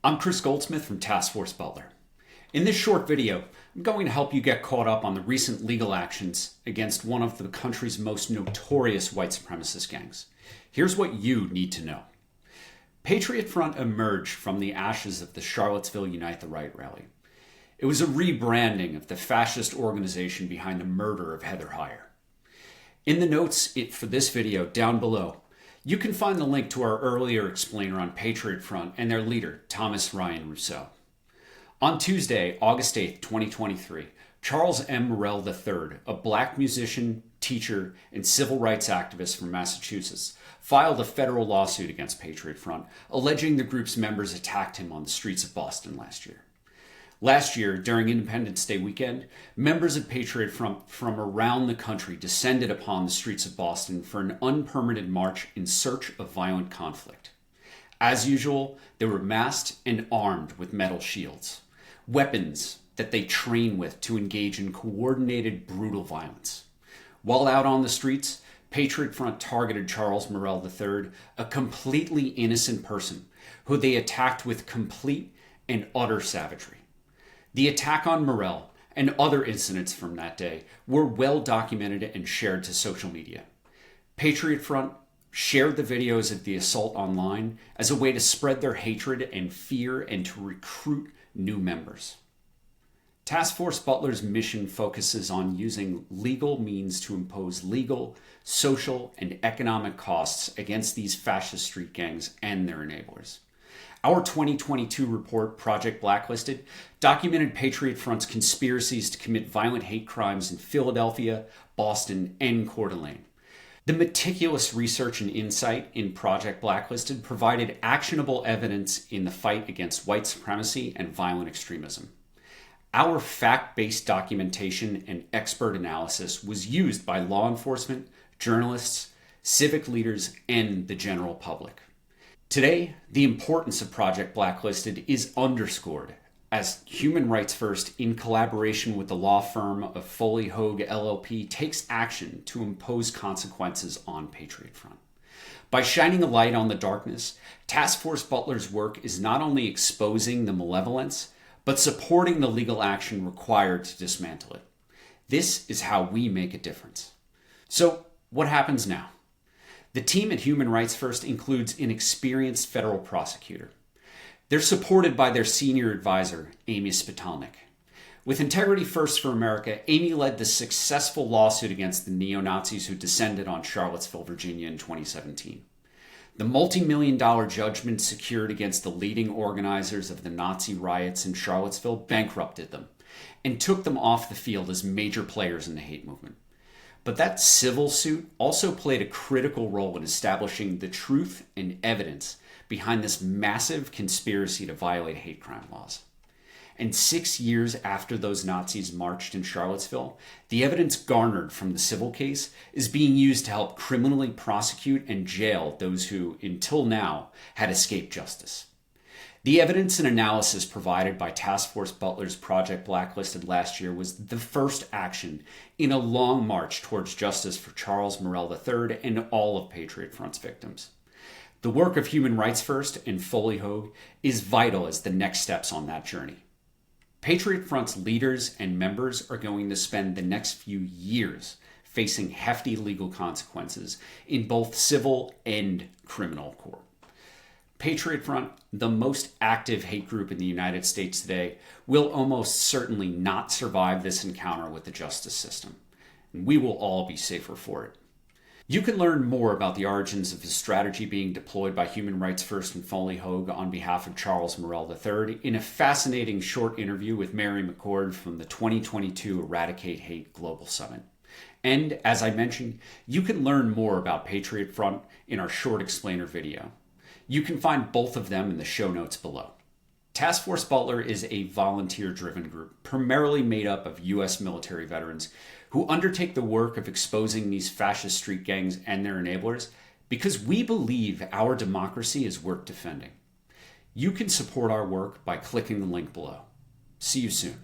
I'm Kris Goldsmith from Force Butler. In this short video, I'm going to help you get caught up on the recent legal actions against one of the country's most notorious white supremacist gangs. Here's what you need to know. Patriot Front emerged from the ashes of the Charlottesville Unite the Right rally. It was a rebranding of the fascist organization behind the murder of Heather Heyer. In the notes for this video down below, you can find the link to our earlier explainer on Patriot Front and their leader, Thomas Ryan Rousseau. On Tuesday, August 8, 2023, Charles M. Morell III, a black musician, teacher, and civil rights activist from Massachusetts, filed a federal lawsuit against Patriot Front, alleging the group's members attacked him on the streets of Boston last year. Last year, during Independence Day weekend, members of Patriot Front from around the country descended upon the streets of Boston for an unpermitted march in search of violent conflict. As usual, they were masked and armed with metal shields, weapons that they train with to engage in coordinated, brutal violence. While out on the streets, Patriot Front targeted Charles Morell III, a completely innocent person who they attacked with complete and utter savagery. The attack on Morell and other incidents from that day were well documented and shared to social media. Patriot Front shared the videos of the assault online as a way to spread their hatred and fear and to recruit new members. Force Butler's mission focuses on using legal means to impose legal, social, and economic costs against these fascist street gangs and their enablers. Our 2022 report, Project Blacklisted, documented Patriot Front's conspiracies to commit violent hate crimes in Philadelphia, Boston, and Coeur d'Alene. The meticulous research and insight in Project Blacklisted provided actionable evidence in the fight against white supremacy and violent extremism. Our fact-based documentation and expert analysis was used by law enforcement, journalists, civic leaders, and the general public. Today, the importance of Project Blacklisted is underscored as Human Rights First, in collaboration with the law firm of Foley Hoag LLP, takes action to impose consequences on Patriot Front. By shining a light on the darkness, Force Butler's work is not only exposing the malevolence, but supporting the legal action required to dismantle it. This is how we make a difference. So, what happens now? The team at Human Rights First includes an experienced federal prosecutor. They're supported by their senior advisor, Amy Spitalnik. With Integrity First for America, Amy led the successful lawsuit against the neo-Nazis who descended on Charlottesville, Virginia in 2017. The multi-million-dollar judgment secured against the leading organizers of the Nazi riots in Charlottesville bankrupted them and took them off the field as major players in the hate movement. But that civil suit also played a critical role in establishing the truth and evidence behind this massive conspiracy to violate hate crime laws. And 6 years after those Nazis marched in Charlottesville, the evidence garnered from the civil case is being used to help criminally prosecute and jail those who, until now, had escaped justice. The evidence and analysis provided by Force Butler's Project Blacklisted last year was the first action in a long march towards justice for Charles Morell III and all of Patriot Front's victims. The work of Human Rights First and Foley Hoag is vital as the next steps on that journey. Patriot Front's leaders and members are going to spend the next few years facing hefty legal consequences in both civil and criminal court. Patriot Front, the most active hate group in the United States today, will almost certainly not survive this encounter with the justice system. And we will all be safer for it. You can learn more about the origins of the strategy being deployed by Human Rights First and Foley Hoag on behalf of Charles Morell III in a fascinating short interview with Mary McCord from the 2022 Eradicate Hate Global Summit. And, as I mentioned, you can learn more about Patriot Front in our short explainer video. You can find both of them in the show notes below. Force Butler is a volunteer-driven group, primarily made up of U.S. military veterans who undertake the work of exposing these fascist street gangs and their enablers because we believe our democracy is worth defending. You can support our work by clicking the link below. See you soon.